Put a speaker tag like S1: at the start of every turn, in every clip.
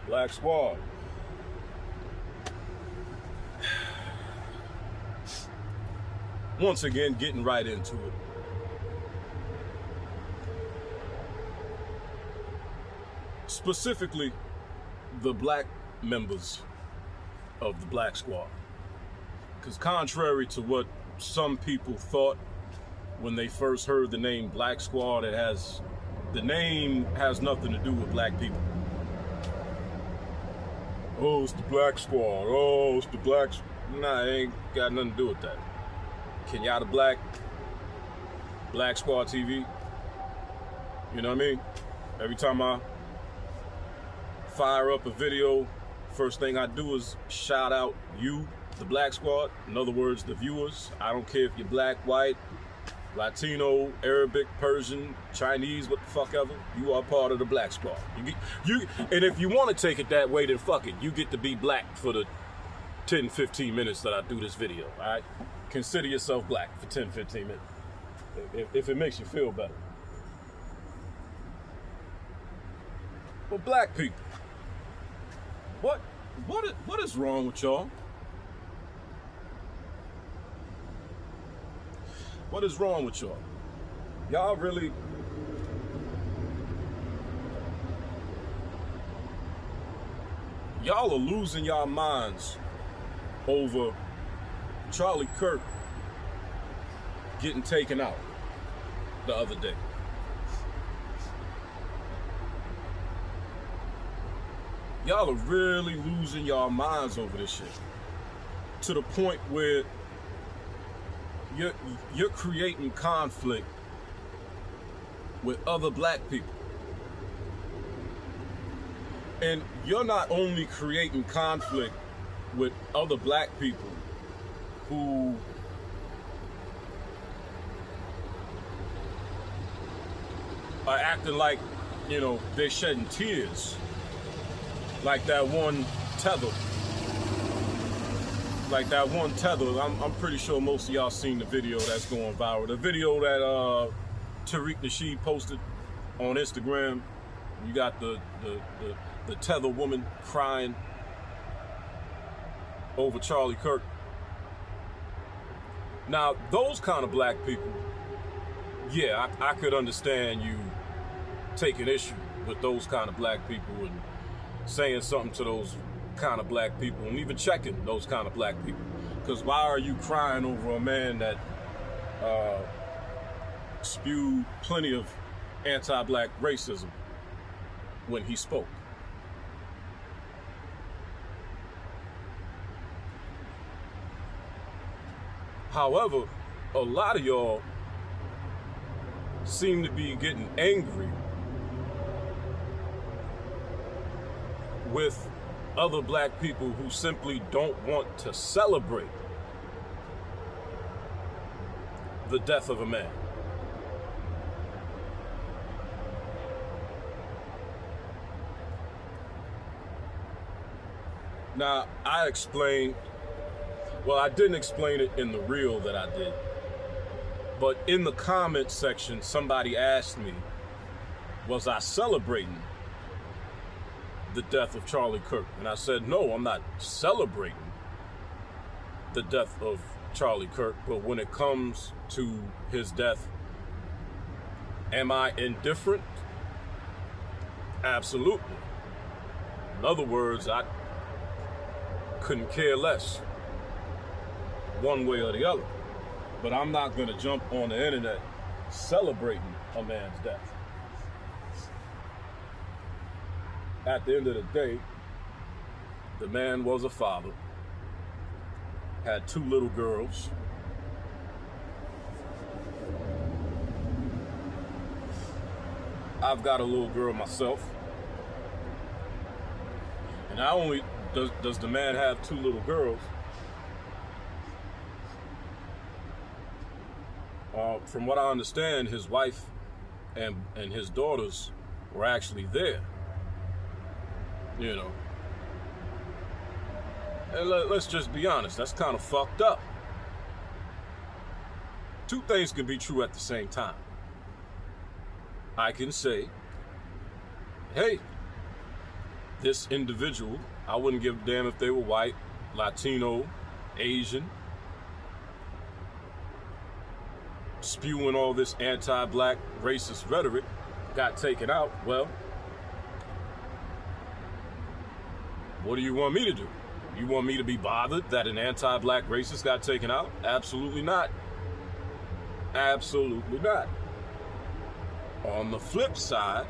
S1: Black Squad. Once again, getting right into it. Specifically, the black members of the Black Squad. Because contrary to what some people thought when they first heard the name Black Squad, the name has nothing to do with black people. Oh, it's the Black Squad. Oh, it's the Black... Nah, it ain't got nothing to do with that. Kenyatta Black Squad TV. You know what I mean? Every time I fire up a video, first thing I do is shout out you, the Black Squad. In other words, the viewers. I don't care if you're black, white, Latino, Arabic, Persian, Chinese, what the fuck ever. You are part of the Black Squad. And if you want to take it that way, then fuck it. You get to be black for the 10, 15 minutes that I do this video, all right? Consider yourself black for 10, 15 minutes. If it makes you feel better. But black people, what is wrong with y'all? What is wrong with y'all? Y'all really... Y'all are losing y'all minds over Charlie Kirk getting taken out the other day. Y'all are really losing y'all minds over this shit. To the point where you're creating conflict with other black people. And you're not only creating conflict with other black people who are acting like, you know, they're shedding tears. Like that one tether. I'm pretty sure most of y'all seen the video that's going viral. The video that Tariq Nasheed posted on Instagram. You got the tether woman crying over Charlie Kirk. Now, those kind of black people, yeah, I could understand you taking issue with those kind of black people and saying something to those kind of black people and even checking those kind of black people. Because why are you crying over a man that spewed plenty of anti-black racism when he spoke? However, a lot of y'all seem to be getting angry with other black people who simply don't want to celebrate the death of a man. Now, I didn't explain it in the reel that I did, but in the comment section, somebody asked me, was I celebrating the death of Charlie Kirk? And I said, no, I'm not celebrating the death of Charlie Kirk, but when it comes to his death, am I indifferent? Absolutely. In other words, I couldn't care less one way or the other. But I'm not going to jump on the internet celebrating a man's death. At the end of the day, the man was a father, had 2 little girls. I've got a little girl myself. And not only does the man have 2 little girls, from what I understand, his wife and his daughters were actually there. You know. And let's just be honest, that's kind of fucked up. 2 things can be true at the same time. I can say, hey, this individual, I wouldn't give a damn if they were white, Latino, Asian, spewing all this anti-black racist rhetoric, got taken out. Well, what do you want me to do? You want me to be bothered that an anti-black racist got taken out? Absolutely not. Absolutely not. On the flip side,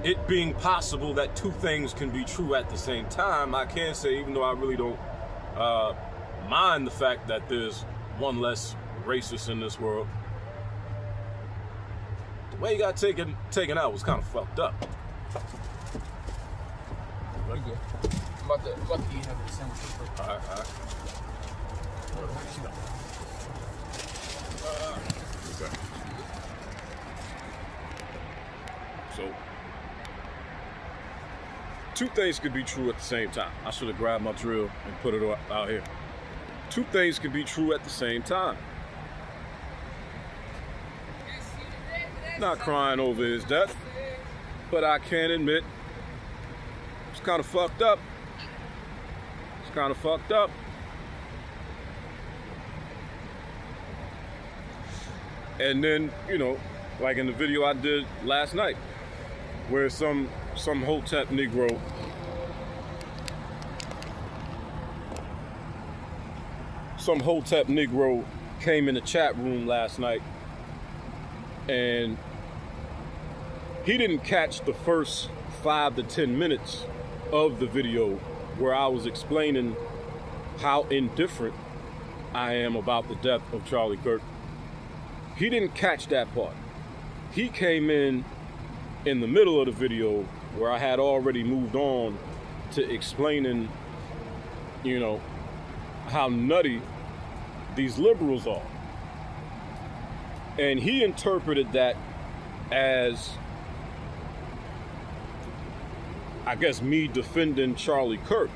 S1: it being possible that two things can be true at the same time, I can say, even though I really don't mind the fact that there's one less racist in this world, the way he got taken out was kind of fucked up.
S2: Pretty good. I'm about to eat half of the sandwich first.
S1: All right. Okay. So, two things could be true at the same time. I should have grabbed my drill and put it out here. Two things could be true at the same time. Not crying over his death, but I can admit it's kind of fucked up. It's kind of fucked up. And then, you know, like in the video I did last night, where some Hotep Negro came in the chat room last night, and he didn't catch the first 5 to 10 minutes of the video where I was explaining how indifferent I am about the death of Charlie Kirk. He didn't catch that part. He came in the middle of the video where I had already moved on to explaining, you know, how nutty these liberals are. And he interpreted that as, I guess, me defending Charlie Kirk.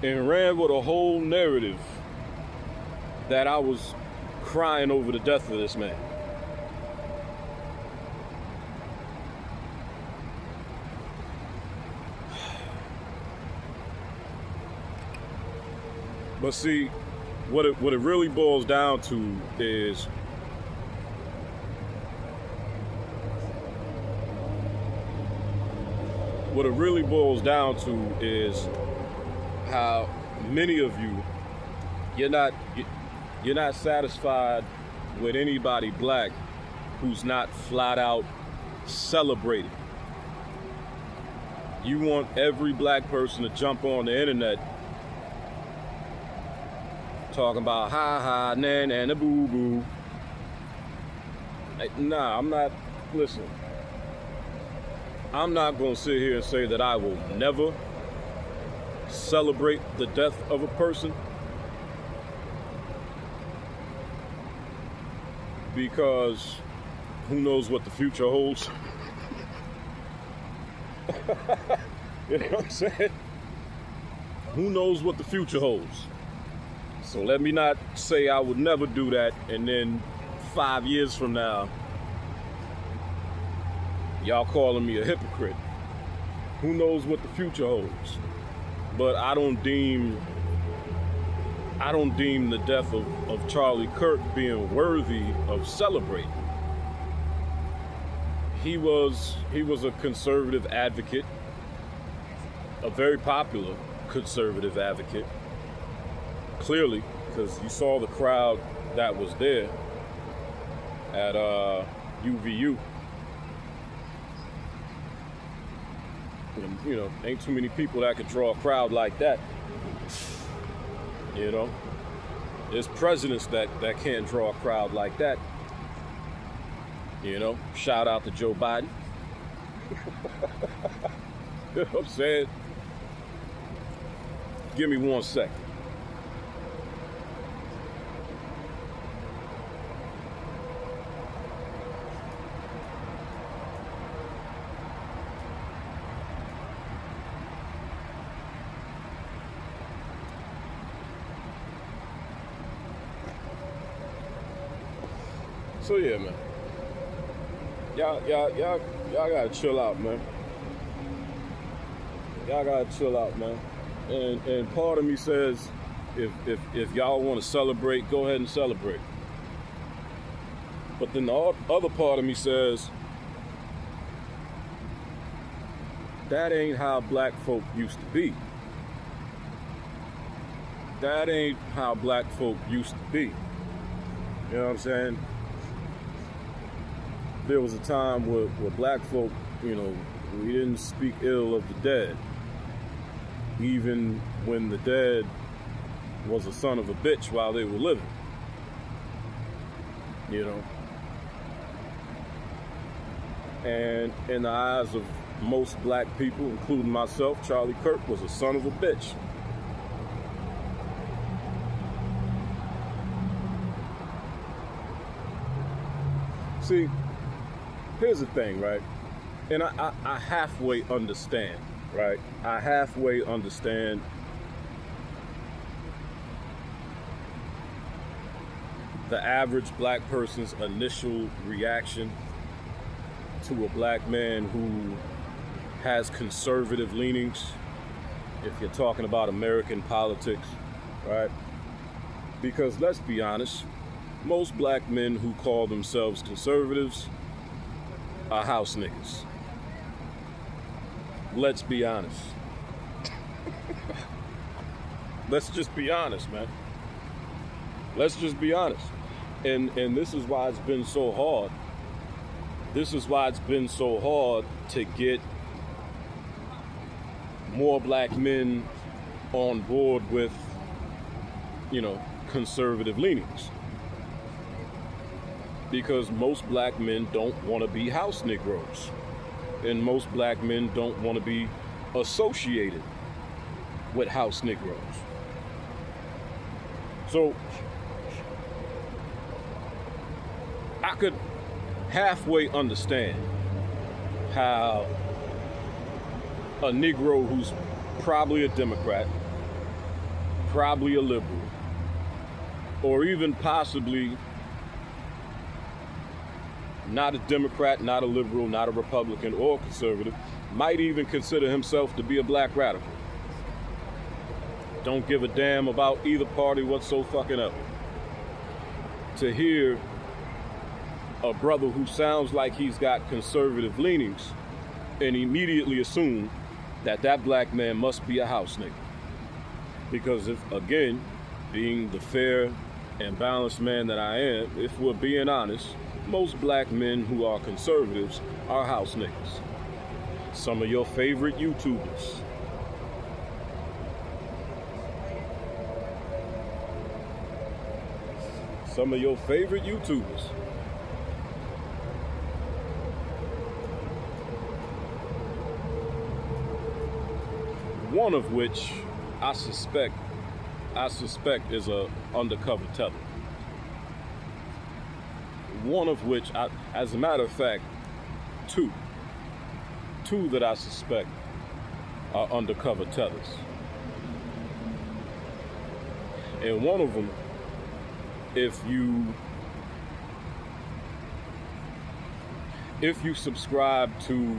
S1: And ran with a whole narrative that I was crying over the death of this man. But see, what it really boils down to is how many of you, you're not satisfied with anybody black who's not flat out celebrated. You want every black person to jump on the internet talking about ha nan and a boo boo. Nah, listen, I'm not gonna sit here and say that I will never celebrate the death of a person, because who knows what the future holds. You know what I'm saying? Who knows what the future holds? So let me not say I would never do that, and then 5 years from now, y'all calling me a hypocrite. Who knows what the future holds? But I don't deem the death of Charlie Kirk being worthy of celebrating. He was a conservative advocate, a very popular conservative advocate, clearly, because you saw the crowd that was there at UVU. And, you know, ain't too many people that could draw a crowd like that. You know, there's presidents that can't draw a crowd like that. You know, shout out to Joe Biden. You know what I'm saying? Give me 1 second. So yeah, man. Y'all gotta chill out, man. Y'all gotta chill out, man. And part of me says, if y'all want to celebrate, go ahead and celebrate. But then the other part of me says, that ain't how black folk used to be. That ain't how black folk used to be. You know what I'm saying? There was a time where black folk, you know, we didn't speak ill of the dead. Even when the dead was a son of a bitch while they were living. You know? And in the eyes of most black people, including myself, Charlie Kirk was a son of a bitch. See, here's the thing, right? And I halfway understand, right? I halfway understand the average black person's initial reaction to a black man who has conservative leanings, if you're talking about American politics, right? Because let's be honest, most black men who call themselves conservatives are house niggas. Let's be honest. Let's just be honest, man. Let's just be honest. And this is why it's been so hard. This is why it's been so hard to get more black men on board with, you know, conservative leanings. Because most black men don't want to be house Negroes. And most black men don't want to be associated with house Negroes. So I could halfway understand how a Negro who's probably a Democrat, probably a liberal, or even possibly not a Democrat, not a liberal, not a Republican or conservative, might even consider himself to be a black radical. Don't give a damn about either party whatsoever. To hear a brother who sounds like he's got conservative leanings and immediately assume that that black man must be a house nigga. Because if, again, being the fair and balanced man that I am, if we're being honest, most black men who are conservatives are house niggas. Some of your favorite YouTubers. Some of your favorite YouTubers. One of which I suspect is a undercover teller. One of which, as a matter of fact, two that I suspect are undercover tellers. And one of them, if you subscribe to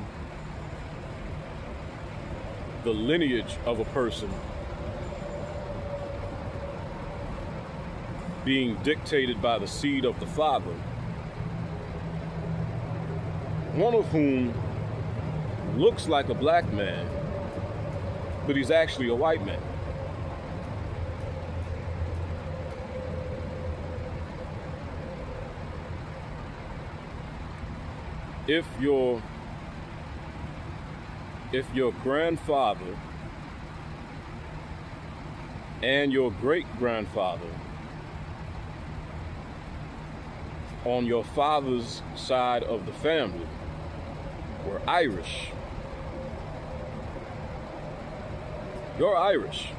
S1: the lineage of a person being dictated by the seed of the father, one of whom looks like a black man, but he's actually a white man. If your grandfather and your great-grandfather on your father's side of the family were Irish, you're Irish.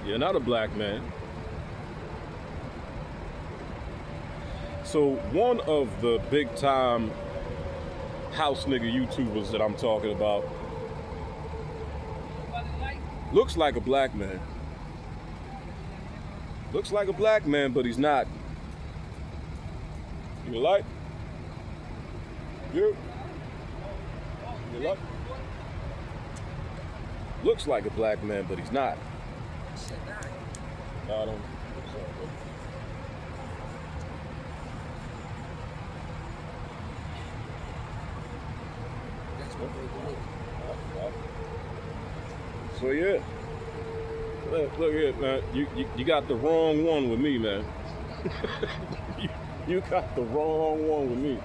S1: You're not a black man. So one of the big time house nigga YouTubers that I'm talking about looks like a black man. Looks like a black man, but he's not. You like? You like? Looks like a black man, but he's not. I don't. So yeah, look here, man. You got the wrong one with me, man. you got the wrong one with me.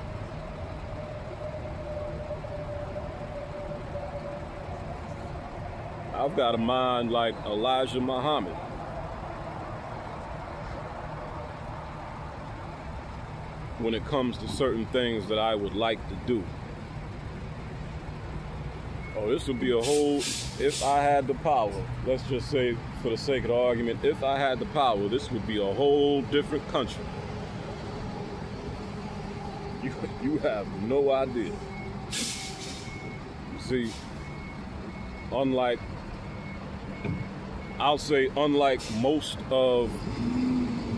S1: I've got a mind like Elijah Muhammad. When it comes to certain things that I would like to do. Oh, this would be a whole, if I had the power, let's just say for the sake of the argument, if I had the power, this would be a whole different country. You have no idea. You see, unlike most of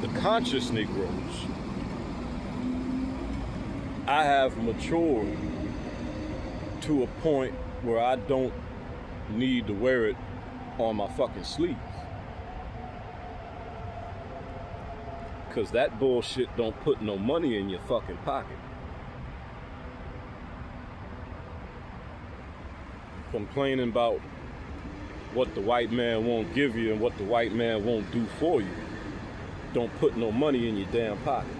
S1: the conscious Negroes, I have matured to a point where I don't need to wear it on my fucking sleeve. Cause that bullshit don't put no money in your fucking pocket. Complaining about what the white man won't give you and what the white man won't do for you don't put no money in your damn pocket.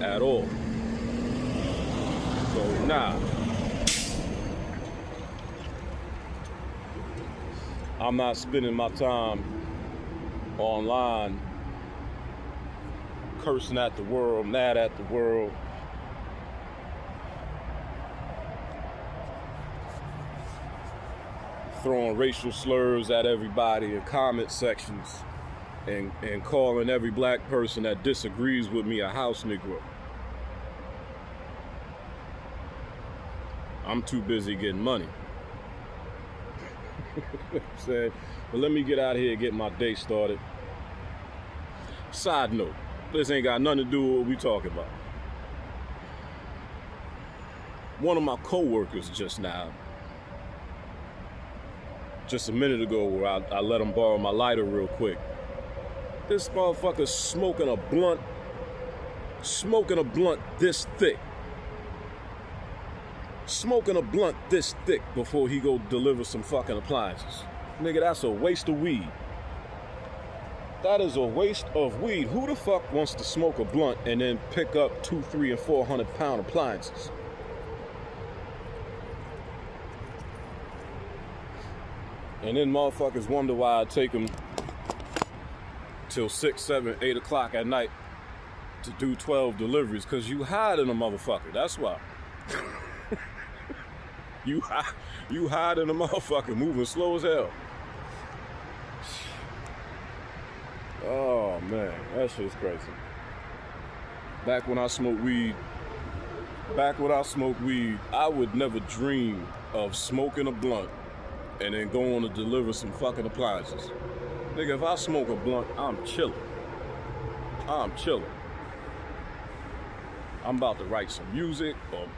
S1: At all. So nah. I'm not spending my time online cursing at the world, mad at the world. Throwing racial slurs at everybody in comment sections and calling every black person that disagrees with me a house Negro. I'm too busy getting money. You know what I'm saying? But let me get out of here and get my day started. Side note, this ain't got nothing to do with what we talking about. One of my co-workers just a minute ago, where I let him borrow my lighter real quick. This motherfucker smoking a blunt this thick. Smoking a blunt this thick before he go deliver some fucking appliances. Nigga, that's a waste of weed. That is a waste of weed. Who the fuck wants to smoke a blunt and then pick up 200, 300, and 400 pound appliances? And then motherfuckers wonder why I take them till 6, 7, 8 o'clock at night to do 12 deliveries, because you hiding a motherfucker. That's why. You hiding a motherfucker, moving slow as hell. Oh man, that shit's crazy. Back when I smoked weed, I would never dream of smoking a blunt and then going to deliver some fucking appliances. Nigga, if I smoke a blunt, I'm chilling. I'm about to write some music or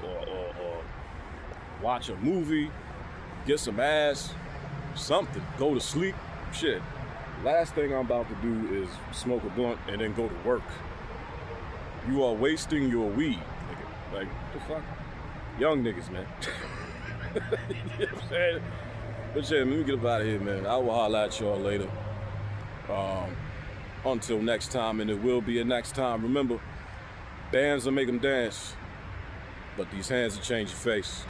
S1: watch a movie, get some ass, something, go to sleep, shit. Last thing I'm about to do is smoke a blunt and then go to work. You are wasting your weed, nigga. Like, what the fuck? Young niggas, man. You know what I'm saying? But yeah, let me get up out of here, man. I will holler at y'all later. Until next time, and it will be a next time. Remember, bands will make them dance, but these hands will change your face.